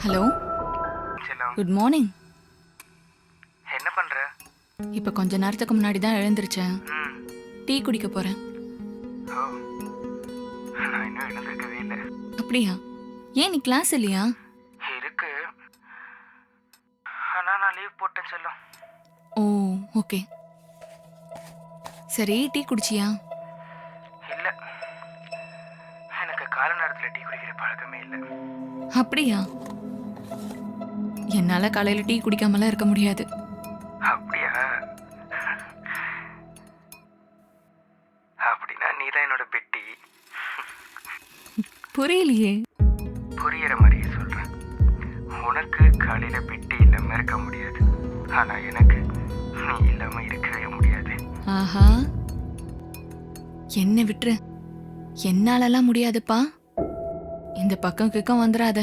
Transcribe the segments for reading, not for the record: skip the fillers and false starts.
Hello, செல்லம், good morning. என்ன பண்ற? இப்போ கொஞ்ச நேரத்துக்கு முன்னாடி தான் எழுந்திருச்சேன். ம். டீ குடிக்க போறேன். ஓ, நான் இன்னும் எழுந்திருக்கவே இல்லை. அப்படியா? ஏன் நீ கிளாஸ் இல்லையா? இருக்கு, ஆனா நான் லீவ் போட்டேன் செல்லம். ஓ, ஓகே. சரி, டீ குடிச்சியா? இல்ல, எனக்கு காலை நேரத்துல டீ குடிக்கிற பழக்கமே இல்லை. அப்படியா? என்னால காலையில டீ குடிக்காமலாம் இருக்க முடியாது. அப்படியா? அப்படின்னா நீதான் என்னோட பெட்டி. புரியலையே. புரியிற மாதிரியே சொல்றேன். உனக்கு காலையில பெட்டி இல்லாம இருக்க முடியாது, ஆனா எனக்கு நீ இல்லாம இருக்கவே முடியாது. ஆஹா, என்ன விட்டுரு. என்னாலலாம் முடியாதுப்பா. இந்த பக்கம் கிக்கம் வந்துடாத.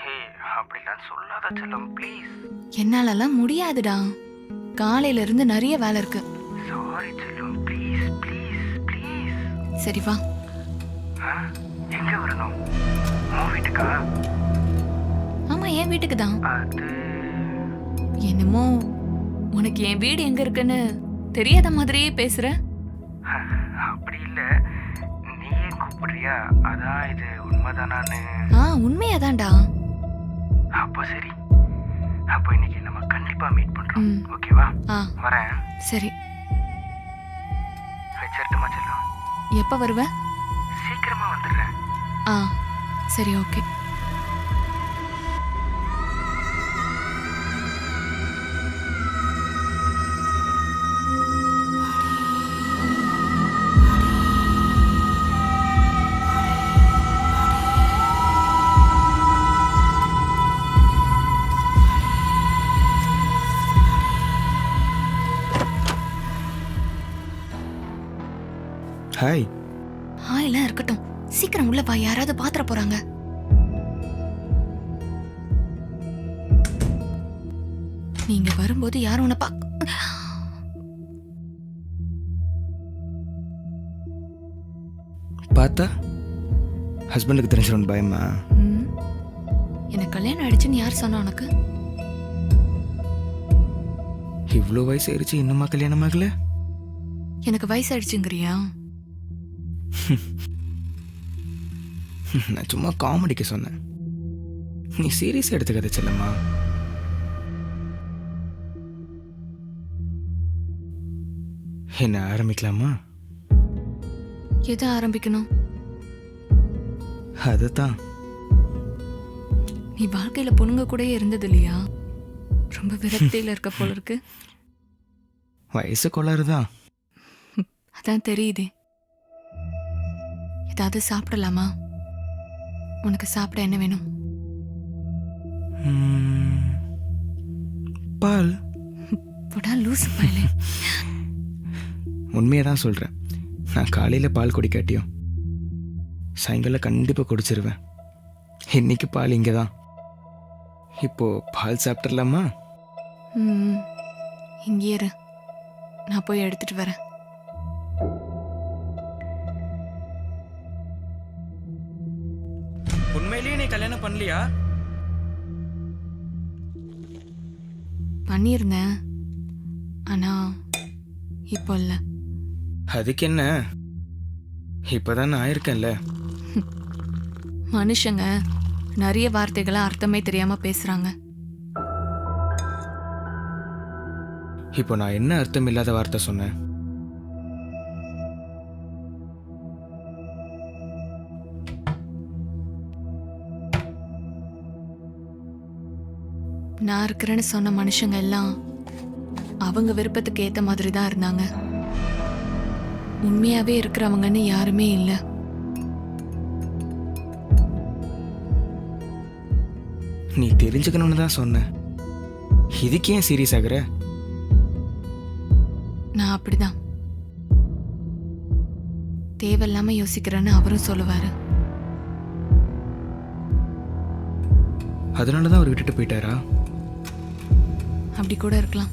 ஹே, அப்படிலாம் சொல்லாத செல்லம், ப்ளீஸ். என்னாலலாம் முடியாதுடா. காலையில இருந்து நிறைய வேலை இருக்கு. சாரி செல்லம், ப்ளீஸ் ப்ளீஸ் ப்ளீஸ். சரி வா. எங்க வரணும்? உன் வீட்டுக்கா? ஆமா, என் வீட்டுக்கு தான். அது என்னமோ உனக்கு என் வீடு எங்க இருக்குன்னு தெரியாத மாதிரியே பேசுற. அப்படி இல்லை, நீயே கூப்பிடுறியா? அதான் இது உண்மைதானான்னு. உண்மையாதான்டா. அப்போ சரி, அப்போ இன்னைக்கு நம்ம கண்டிப்பா மீட் பண்றோம். ம். ஓகேவா? ஆ வரேன். சரி. வச்சிருட்டுமா செல்லம்? எப்ப வருவ? சீக்கிரமா வந்துடுறேன். ஆ சரி, ஓகே. ஹாய். எல்லாம் இருக்கட்டும், சீக்கிரம் உள்ள வா. யாராவது பாத்திர போறாங்க. நீங்க வரும்போது யாரும் உன்னை பார்த்தா ஹஸ்பண்டுக்கு தெரிஞ்சிடும் பயமா? ம். எனக்கு கல்யாணம் ஆயிடுச்சுன்னு யார் சொன்னா உனக்கு? இவ்வளோ வயசு ஆயிடுச்சு, இன்னுமா கல்யாணம் ஆகல? எனக்கு வயசாயிடுச்சுங்கிறியா? நான் சும்மா காமெடிக்கு சொன்னேன், நீ சீரியஸா எடுத்துக்காத செல்லம்மா. என்ன ஆரம்பிக்கலாமா? எதை ஆரம்பிக்கணும்? அதுதான், நீ வாழ்க்கையில பொண்ணுங்க கூடயே இருந்தது இல்லையா? ரொம்ப விரக்தியில இருக்க போல இருக்கு. வயசு கோளாறுதான். அதான் தெரியுதே. ஏதாவது சாப்பிடலாமா? உனக்கு சாப்பிட என்ன வேணும்? பால். போடா லூசு பயலே. உண்மையை தான் சொல்கிறேன். நான் காலையில் பால் குடிக்காட்டியும் சாயங்காலம் கண்டிப்பாக குடிச்சிருவேன். இன்னைக்கு பால் இங்கே தான். இப்போது பால் சாப்பிட்றலாமா? ம், இங்கே இரு, நான் போய் எடுத்துட்டு வரேன். உண்மையிலேயே நீ கல்யாணம் பண்ணலையா? பண்ணியிருந்தேன், ஆனா இப்போ இல்லை. அதுக்கு என்ன, இப்போதான் நான் இருக்கேன்ல. மனுஷங்க நிறைய வார்த்தைகளை அர்த்தமே தெரியாம பேசுறாங்க. இப்போ நான் என்ன அர்த்தம் இல்லாத வார்த்தை சொன்னேன்? நான் இருக்கிறேன்னு சொன்ன மனுஷங்க எல்லாம் அவங்க விருப்பத்துக்கு ஏத்த மாதிரி தான் இருந்தாங்க. உண்மையாவே இருக்கிறவங்கன்னு யாருமே இல்லை. நீ தெரிஞ்சுக்கணும்னு தான் சொன்னேன். இதுக்கு ஏன் சீரியஸ் ஆகுற? நான் அப்படிதான் தேவையில்லாம யோசிக்கிறேன்னு அவரும் சொல்லுவாரு. அதனால தான் அவர் விட்டுட்டு போயிட்டாரா? அப்படி கூட இருக்கலாம்.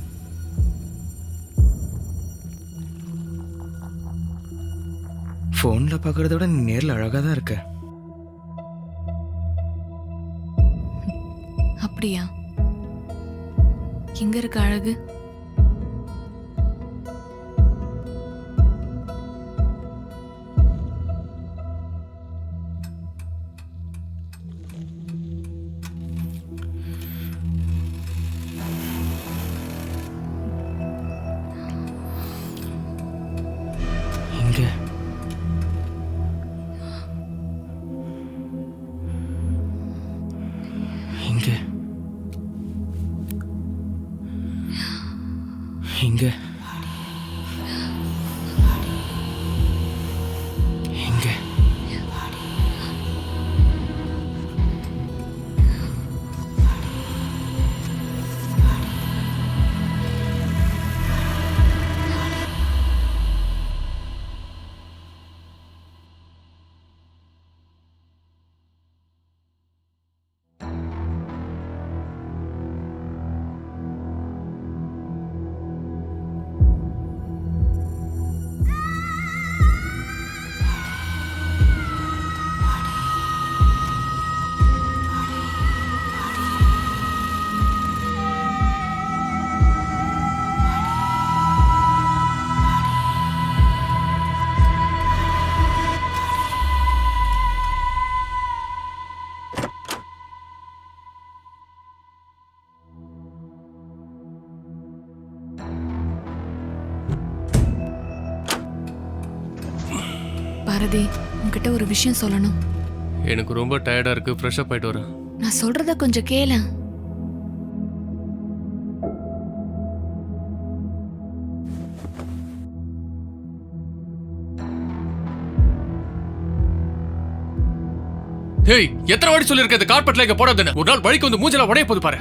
ஃபோனில் பார்க்குறத விட நீ நேரில் அழகாக தான் இருக்க. அப்படியா? எங்க இருக்க அழகு? இங்க இங்க இங்க இங்க பாரதி, உன்கிட்ட ஒரு விஷயம் சொல்லணும். எனக்கு ரொம்ப டயர்டா இருக்கு, ஃப்ரெஷ் அப் ஆயிட்டு வரேன். நான் சொல்றத கொஞ்சம் கேள. ஹேய், எத்தனை வாட்டி சொல்லிருக்க இந்த கார்பெட்ல இங்க போடாதேன்னு? ஒரு நாள் வழிக்கு வந்து மூஞ்சல உடைய போது பாரு.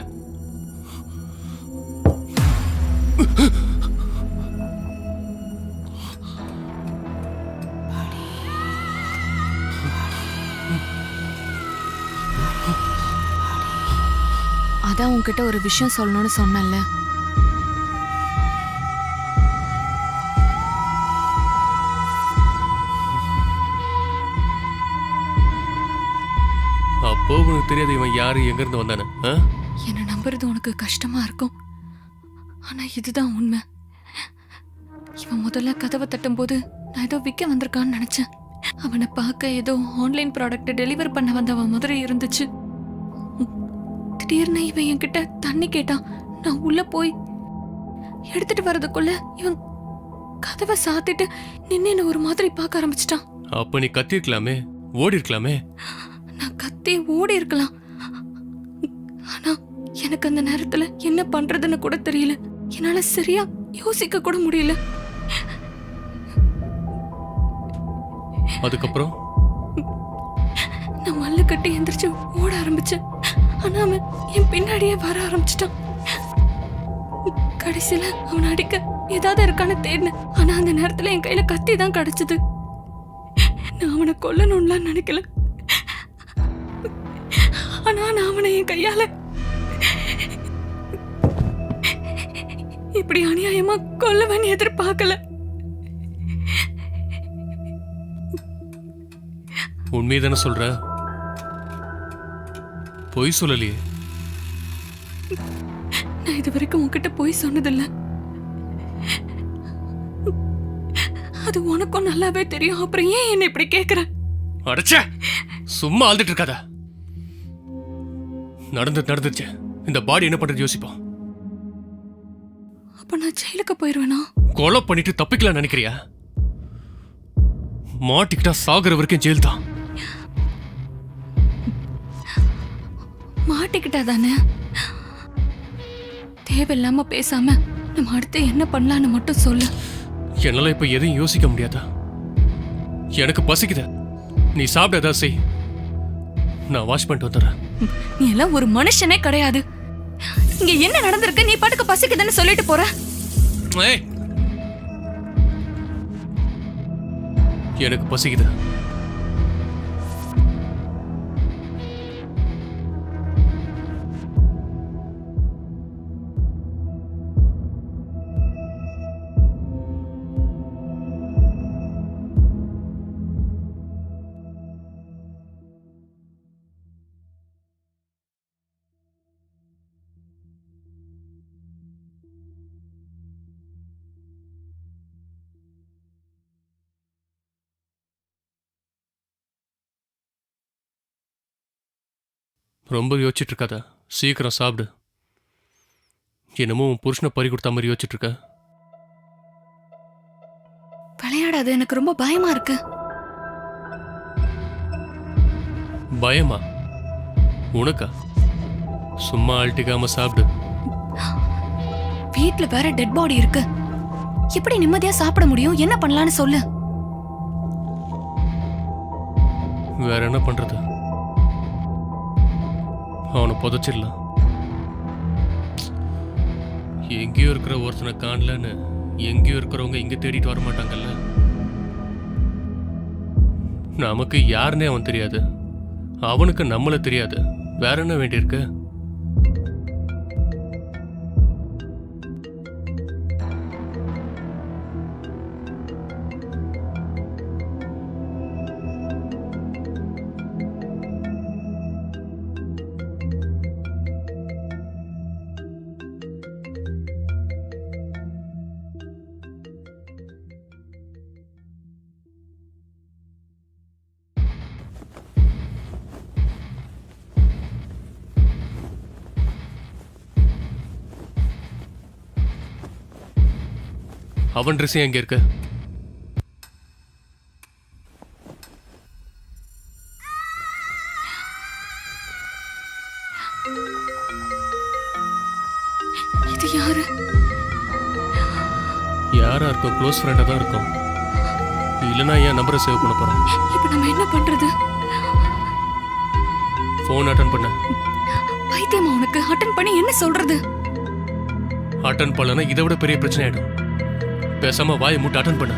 அதான் உன்கிட்ட ஒரு விஷயம் சொல்லணும்னு சொன்னேன்ல. அப்போ உனக்கு தெரியாது இவன் யாரு, எங்க இருந்து வந்தானு? என்ன நம்புறது உனக்கு கஷ்டமா இருக்கும், ஆனா இதுதான் உண்மை. இவன் முதல்ல கதவை தட்டும் போது நான் ஏதோ விற்க வந்திருக்கான்னு நினைச்சேன். அவனை பார்க்க ஏதோ ஆன்லைன் ப்ராடக்ட் டெலிவர் பண்ண வந்தவன் மாதிரி இருந்துச்சு. திடீர்னு இவன் என்கிட்ட தண்ணி கேட்டான். நான் உள்ள போய் எடுத்துட்டு வர்றதுக்குள்ள இவன் கதவை சாத்திட்டு நின்னு ஒரு மாதிரி பார்க்க ஆரம்பிச்சிட்டான். அப்ப நீ கத்தி இருக்கலாமே, ஓடி இருக்கலாமே. நான் கத்தி ஓடி இருக்கலாம், ஆனா எனக்கு அந்த நேரத்துல என்ன பண்றதுன்னு கூட தெரியல. என்னால சரியா யோசிக்க கூட முடியல. அதுக்கப்புறம் நான் மல்லு கட்டி எந்திரிச்சு ஓட ஆரம்பிச்சேன். ஆனா அவன் என் பின்னாடியே வர ஆரம்பிச்சிட்டான். கடைசியில அவனை அடிக்க ஏதாவது இருக்கான்னு தேடினேன். ஆனா அந்த நேரத்துல என் கையில கத்தி தான் கிடைச்சது. நான் அவனை கொல்லணும்லாம் நினைக்கல, ஆனா நான் அவனை என் கையால இப்படி அநியாயமா கொல்லவன் எதிர்பார்க்கல. உண்மையதானே சொல்ற? பொய் சொல்லலையே. நான் இது வரைக்கும் உன்கிட்ட போய் சொன்னதில்ல. அது உனக்கும் நல்லாவே தெரியும். அப்புறம் ஏன் என்ன இப்படி கேக்குற? அடச்சே, சும்மா ஆழ்ந்துட்டு இருக்காத. நடந்துச்சு. இந்த பாடி என்ன பண்றது யோசிப்போம். அப்ப நான் ஜெயிலுக்கு போயிருவேனா? கொலை பண்ணிட்டு தப்பிக்கலாம் நினைக்கிறியா? மாட்டிக்கிட்டா சாகுற வரைக்கும் ஜெயில் தான். மாட்டிக்கிட்டா தானே? தேவையில்லாம பேசாம நம்ம அடுத்து என்ன பண்ணலான்னு மட்டும் சொல்லு. என்னால இப்ப எதையும் யோசிக்க முடியாதா? எனக்கு பசிக்குத, நீ சாப்பிட ஏதாவது செய், நான் வாஷ் பண்ணிட்டு வந்துடுறேன். நீ எல்லாம் ஒரு மனுஷனே கிடையாது. இங்க என்ன நடந்திருக்கு? நீ பாட்டுக்கு பசிக்குதுன்னு சொல்லிட்டு போற. எனக்கு பசிக்குது. ரொம்ப யோசிச்சுட்டு இருக்காத, சீக்கிரம் சாப்பிடு. என்னமோ உன் புருஷனை பறி கொடுத்த மாதிரி யோசிச்சுட்டு இருக்க. விளையாடாது, எனக்கு ரொம்ப பயமா இருக்கு. பயமா? உனக்கா? சும்மா அழட்டிக்காம சாப்பிடு. வீட்ல வேற டெட் பாடி இருக்கு. எப்படி நிம்மதியா சாப்பிட முடியும்? என்ன பண்ணலாம்னு சொல்லு. வேற என்ன பண்றது? அவனை புதைச்சிடலாம். எங்கேயோ இருக்கிற ஒருத்தனை காணலன்னு எங்கேயோ இருக்கிறவங்க இங்க தேடிட்டு வர மாட்டாங்கல்ல. நமக்கு யாருன்னே அவன் தெரியாது, அவனுக்கு நம்மள தெரியாது. வேற என்ன வேண்டியிருக்கு? அவன் ட்ரெஸ் எங்க இருக்கு? இது யாரு? யாரா இருக்கும்? க்ளோஸ் ஃப்ரெண்டா தான் இருக்கும். இல்லைன்னா என் நம்பரை சேவ் பண்ண போறேன். இப்ப நம்ம என்ன பண்றது? ஃபோன் அட்டன் பண்ண. பைத்தியமா உனக்கு? அட்டன் பண்ணி என்ன சொல்றது? அட்டன் பண்ணலன்னா இதை விட பெரிய பிரச்சனை ஆயிடும். பேசாம வாயை மூட்டு அட்டன் பண்ண.